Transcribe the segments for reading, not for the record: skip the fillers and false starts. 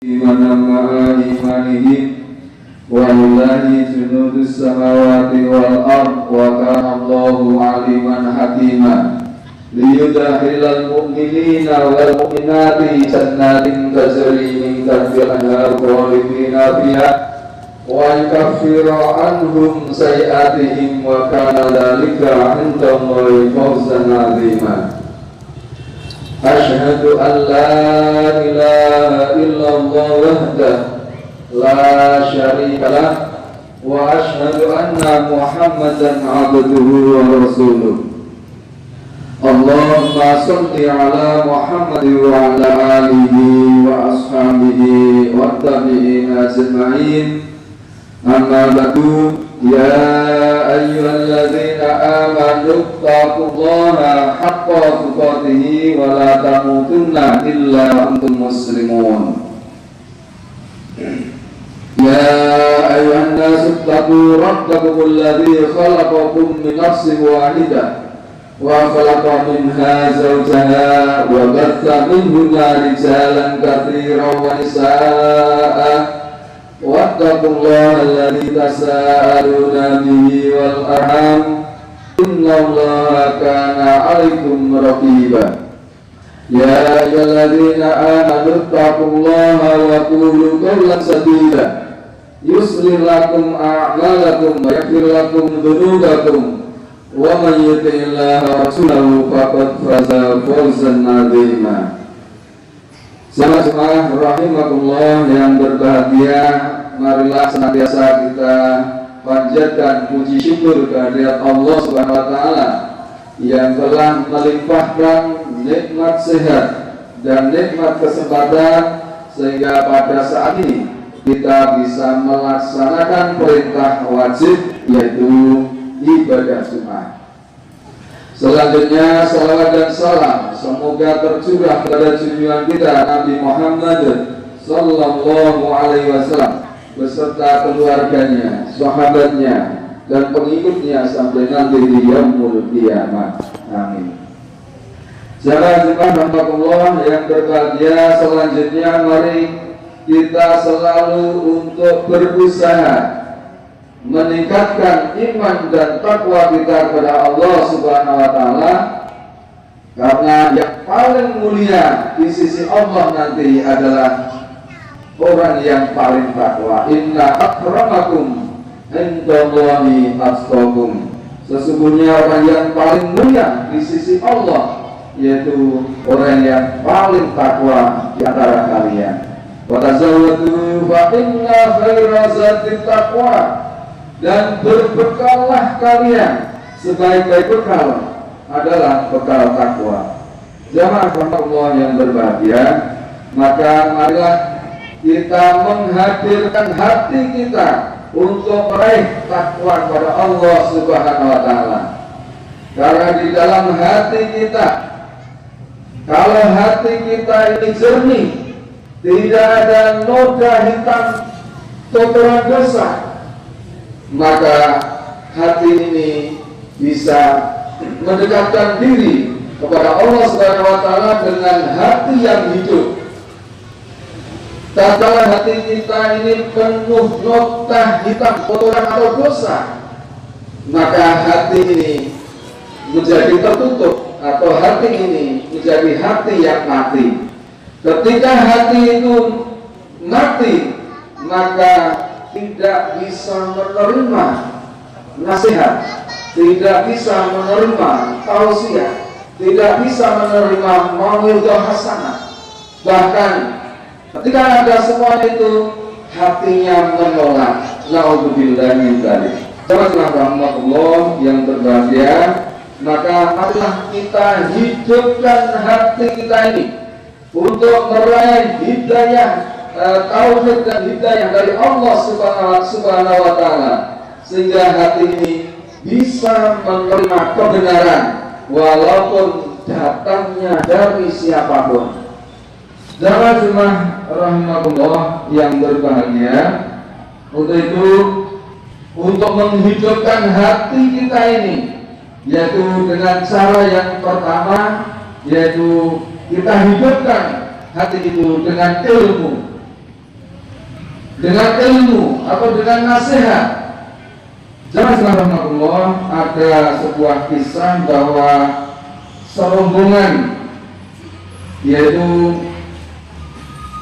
ma'a imanihim walillahi junudus samawati wal ard wa kana Allahu aliman hakima liyudkhilal mu'minina wal mu'minati jannatin tajri min tahtiha al-anhar khalidina fiha wa yukaffiru anhum sayi'atihim wa kana dzalika 'inda Allahi fawzan 'azima. Asyhadu an la ilaha illallah wahdahu la syarika lah wa asyhadu anna Muhammadan 'abduhu wa rasuluh. Allahumma shalli ala Muhammad wa ala alihi wa ashabihi wa tabi'in ajma'in. Amma ba'du, ya ayyuhalladzina amanu taqullaha haqqa tuqatih wa la tamutunna illa wa antum muslimun. Ya ayyuhan nasu taqu rabbakum alladzi khalaqakum min nafsin wahidah wa khalaqa minha zawjaha wa batha minhuma rijalan katsiran wa nisaa'a wattaqullaha alladzi tasaaluna bihi wal arham innallaha kana 'alaikum raqiba. Ya ayyuhalladzina amanu taqullaha wa qulu qawlan sadida yuslih lakum a'malakum wa yaghfir lakum dhunubakum wa man yuti'illaha wa rasulahu faqad faza fawzan 'azima. Jamaah rahimakumullah yang berbahagia, marilah senantiasa kita panjatkan puji syukur kehadirat Allah Subhanahu wa taala yang telah melimpahkan nikmat sehat dan nikmat kesempatan sehingga pada saat ini kita bisa melaksanakan perintah wajib yaitu ibadah Jumat. Selanjutnya salawat dan salam semoga tercurah kepada junjungan kita Nabi Muhammad sallallahu alaihi wasallam beserta keluarganya, sahabatnya dan pengikutnya sampai nanti di yaumul qiyamah. Amin. Jamaah rahmatullah yang berbahagia, selanjutnya mari kita selalu untuk berusaha meningkatkan iman dan takwa kita kepada Allah Subhanahu wa taala, karena yang paling mulia di sisi Allah nanti adalah orang yang paling takwa. Inna akramakum indallahi atqakum. Sesungguhnya orang yang paling mulia di sisi Allah yaitu orang yang paling takwa di antara kalian. Wa tazawwadu fa inna khairaz zati taqwa. Dan berbekallah kalian, sebaik-baik bekal adalah bekal takwa. Jamaah Allah yang berbahagia, maka marilah kita menghadirkan hati kita untuk meraih takwa kepada Allah Subhanahu wa taala. Karena di dalam hati kita, kalau hati kita ini jernih, tidak ada noda hitam kotoran dosa, maka hati ini bisa mendekatkan diri kepada Allah Subhanahu wa taala dengan hati yang hidup. Tatkala hati kita ini penuh noda hitam kotoran atau dosa, maka hati ini menjadi tertutup atau hati ini menjadi hati yang mati. Ketika hati itu mati, maka tidak bisa menerima nasihat, tidak bisa menerima tausiah, tidak bisa menerima mau'izah hasanah. Bahkan ketika ada semua itu, hatinya menolak. Na'udzubillahi min dzalik. Jamaah rahmatullah yang berbahagia, maka marilah kita hidupkan hati kita ini untuk meraih hidayah tauhid dan hidayah dari Allah Subhanahu wa taala, sehingga hati ini bisa menerima kebenaran walaupun datangnya dari siapapun. Jamaah rahimahullah yang berbahagia, untuk itu, untuk menghidupkan hati kita ini, yaitu dengan cara yang pertama, yaitu kita hidupkan hati itu dengan ilmu. dengan ilmu atau dengan nasihat. Jangan rahmatullah, ada sebuah kisah bahwa serombongan, yaitu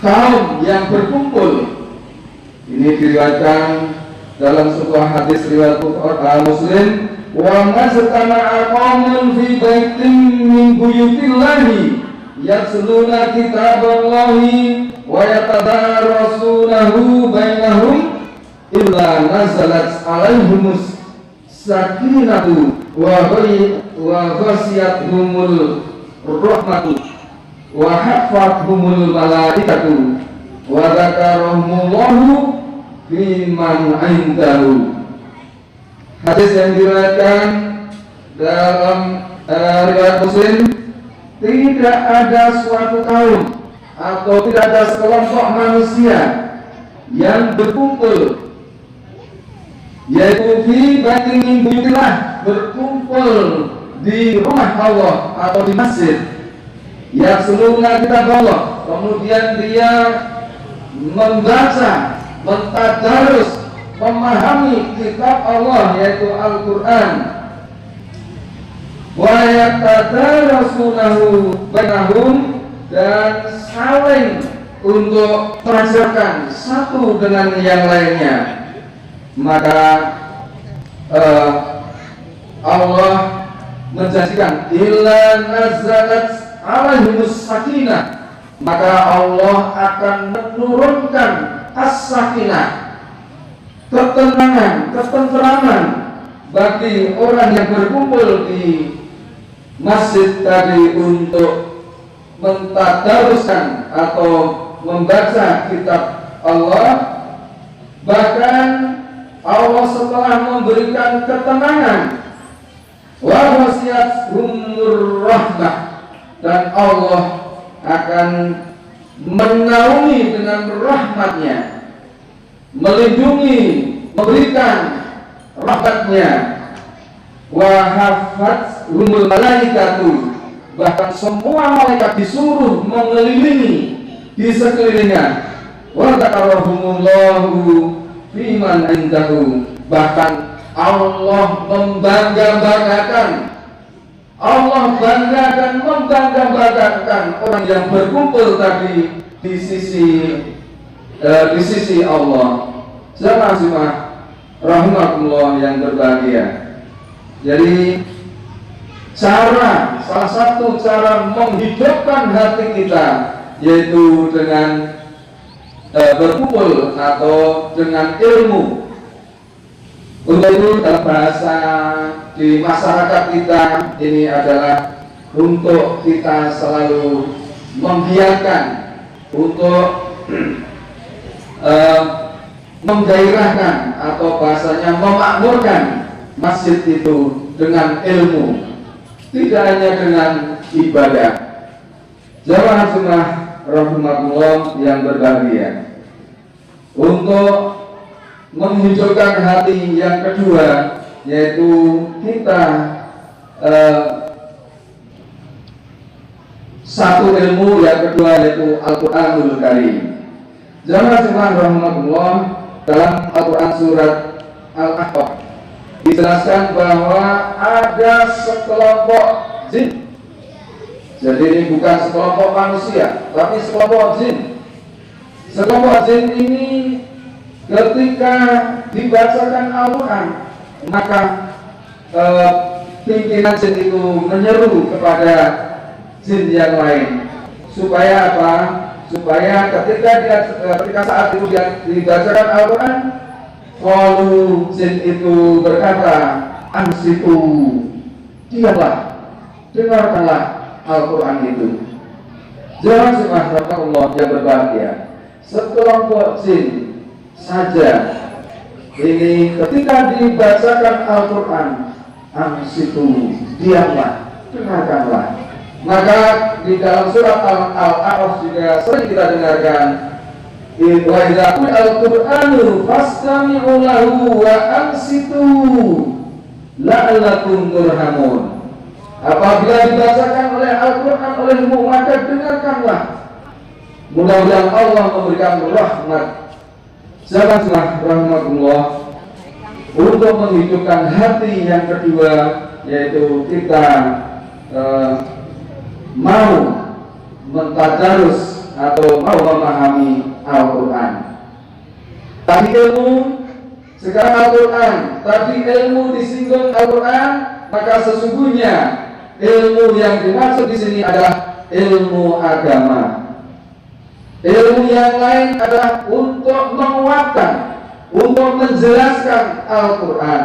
kaum yang berkumpul, ini diriwayatkan dalam sebuah hadis riwayat Muslim, wa maztama'a qaumun fi baitin min buyutillahi yatluna kitaballahi wa yatadarasunahu bainahum illa nazalat alaihimus sakinatu wa ghasiyatuhumul rahmatu wa hafathumul malaikatu wa dzakarahumullahu fi man indahu. Hadis yang diriwayatkan dalam riwayat Muslim, tidak ada suatu kaum atau tidak ada sekelompok manusia yang berkumpul, yaitu fi baitin min buyutillah, berkumpul di rumah Allah atau di masjid, yatluna kitab Allah, kemudian dia membaca, mentadarus, memahami kitab Allah yaitu Al-Quran, wa yatadarasunahu bainahum, dan saling untuk mengajarkan satu dengan yang lainnya. Maka Allah menjanjikan illa nazalat alaihimus sakinah, maka Allah akan menurunkan as-sakinah, ketenangan, ketenteraman bagi orang yang berkumpul di masjid tadi untuk mentadaruskan atau membaca kitab Allah. Bahkan Allah setelah memberikan ketenangan, wa wasiyatuhumur rahmah, dan Allah akan menaungi dengan rahmatnya, melindungi, memberikan rahmatnya, wa hafathumul malaikatu, bahkan semua malaikat disuruh mengelilingi di sekelilingnya, wa dzakarahumullahu fi man indahu, bahkan Allah membangga-banggakan, Allah bangga dan membangga-banggakan orang yang berkumpul tadi di sisi Allah. Jemaah rahimakumullah yang berbahagia. Jadi salah satu cara menghidupkan hati kita yaitu dengan berkumpul atau dengan ilmu. Untuk itu dalam bahasa di masyarakat kita ini adalah untuk kita selalu membiarkan, untuk menggairahkan atau bahasanya memakmurkan masjid itu dengan ilmu, tidak hanya dengan ibadah. Jamaah rahimahullah yang berbahagia, untuk menghidupkan hati yang kedua yaitu kita satu ilmu, yang kedua yaitu Al-Quranul Karim. Jamaah rahimahullah, dalam Al-Quran surat Al-Ahqaf dijelaskan bahwa ada sekelompok jin. Jadi ini bukan sekelompok manusia, tapi sekelompok jin. Sekelompok jin ini ketika dibacakan Al-Quran, maka pimpinan jin itu menyeru kepada jin yang lain supaya apa? Supaya ketika saat itu dibacakan Al-Quran, kalau jin itu berkata, ansitu, diamlah, dengarkanlah Al-Quran itu. Jangan subhanallah yang berbahagia, sekelompok jin saja ini ketika dibacakan Al-Quran, ansitu, diamlah, dengarkanlah. Maka di dalam surat Al-A'raf juga sering kita dengarkan, wa idza quri'al Qur'anu fastami'u lahu wa ansitu la'allakum turhamun. Apabila dibacakan oleh Al-Quran olehmu, maka dengarkanlah, mudah-mudahan Allah memberikan rahmat Sahabat rahmatullah, untuk menghidupkan hati yang kedua, yaitu kita mau mentadarus atau mau memahami Al-Quran. Tadi ilmu, sekarang Al-Quran. Tadi ilmu disinggung Al-Quran, maka sesungguhnya ilmu yang dimaksud di sini adalah ilmu agama. Ilmu yang lain adalah untuk menguatkan, untuk menjelaskan Al-Quran.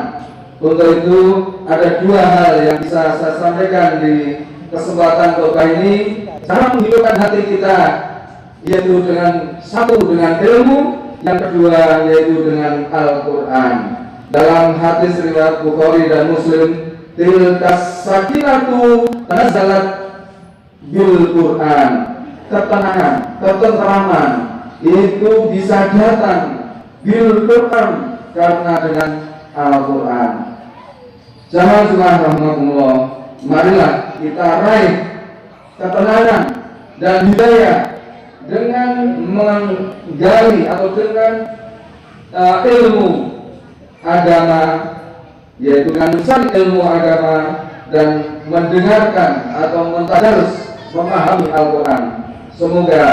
Untuk itu ada dua hal yang bisa saya sampaikan di kesempatan khotbah ini. Cara menghidupkan hati kita, yaitu dengan satu dengan ilmu, yang kedua yaitu dengan Al-Quran. Dalam hadis riwayat Bukhari dan Muslim, tilkas sakinatu nazalat bil Quran. Ketenangan, ketenteraman itu bisa datang bil Quran, karena dengan Al-Quran. Jamaah rahmatullah, marilah kita raih ketenangan dan hidayah dengan menggali atau dengan ilmu agama, yaitu dengan mencari ilmu agama dan mendengarkan atau mentadarus, memahami Al-Quran. Semoga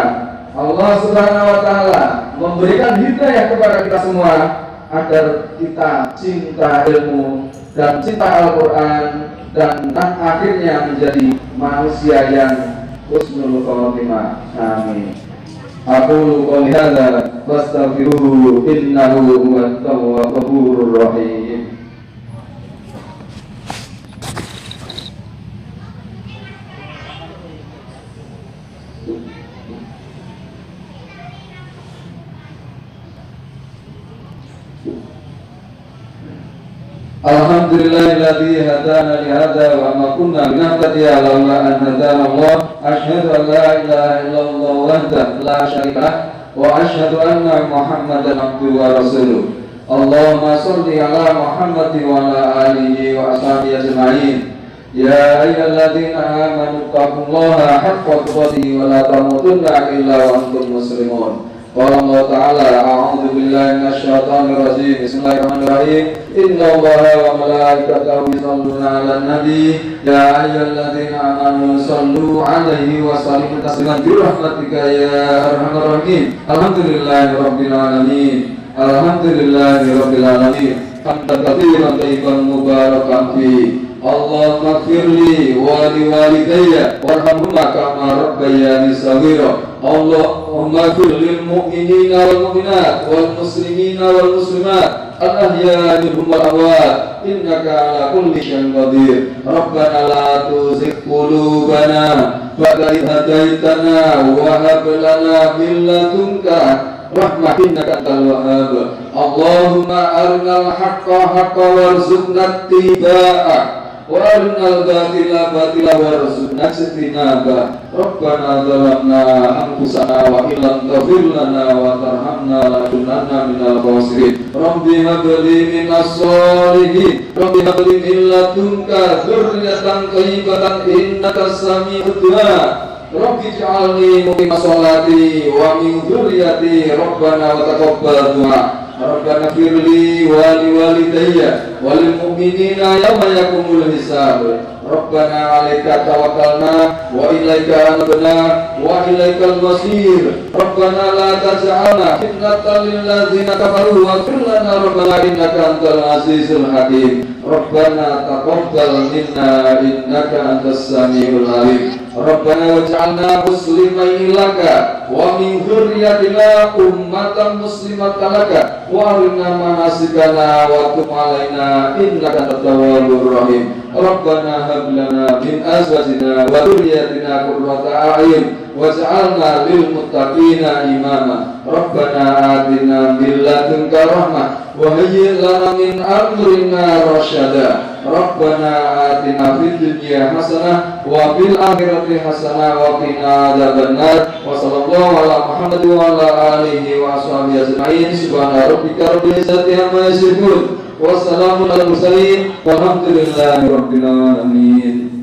Allah Subhanahu wa Ta'ala memberikan hidayah kepada kita semua agar kita cinta ilmu dan cinta Al-Quran, dan akhirnya menjadi manusia yang husnul khotimah. Amin. Aqulu qouli hadza fastaghfiruhu innahu huwat tawwabur rahim. Alhamdulillahilladzi hadana li hadza wa ma kunna linahtadiya laula an hadana Allah. Asyhadu an la ilaha illallah wahdahu la syarika lah wa asyhadu anna Muhammadan abduhu wa rasuluh. Allahumma shalli ala Muhammadin wa ala alihi wa ashabihi ajma'in. Ya ayyuhalladzina amanu taqullaha haqqa tuqatih wa la tamutunna illa wa antum muslimun. Qala Allah Ta'ala, a'udzu billahi minasyaitonir rajim. Bismillahirrahmanirrahim. Inna Allaha wa malaikatahu yusholluna 'alan nabi. Ya ayyuhalladzina amanu shallu 'alaihi wa sallimu tasliman bi rahmatika ya arhamar rahimin. Alhamdulillahirabbil alamin. Alhamdulillahirabbil alamin. Hamdan katsiran thayyiban mubarakan fi. Allahumma ighfirli wa liwalidayya warhamhuma kama rabbayani shaghira. Allahumma ighfir lil mu'minina wal mu'minat wal muslimina wal muslimat al-ahya'i minhum wal amwat innaka ala kulli syai'in qadir. Rabbana la tuzigh qulubana ba'da idh hadaytana wa hab lana min ladunka rahmah innaka antal wahhab. Allahumma arinal haqqa haqqan warzuqna ittiba'ah wa arinal batila batila warzuqna ijtinaba. Rabbana zalamna anfusana wa illam taghfir lana wa tarhamna lanakunanna minal khasirin. Rabbi hab li minas sholihin. Rabbi hab li min ladunka dzurriyyatan thayyibatan innaka sami'ud du'a. Rabbi ij'alni muqimas sholati wa min dzurriyyati Rabbana wa taqabbal du'a. Rabbana firli wa liwalidayya wal mu'minina yawma yaqumul hisab. Rabbana 'alaika tawakkalna wa ilaika anabna wa ilaikal masir. Rabbana la taj'alna fitnatan lil ladzina kafaru wa ighfir lana rabbana innaka antal azizul hakim. Rabbana taqabbal minna innaka antas samiul alim. Rabbana waj'alna muslimaini laka wa min dzurriyyatina ummatan muslimatan laka wa arina manasikana wa tub alaina innaka antat tawwabur rahim. Rabbana hab lana min azwajina wa dzurriyyatina qurrata a'yun waj'alna lil muttaqina imama. Rabbana atina min ladunka rahmah wa hayyi' lana min amrina rasyada. Rabbana atina fid dunya hasanah wa fil akhirati hasanah wa qina adzabannar. Wa sallallahu ala Muhammad wa ala alihi wa ashabihi ajma'in. Subhana rabbika rabbil izzati amma yasifun wa salamun alal mursalin walhamdulillahi rabbil alamin.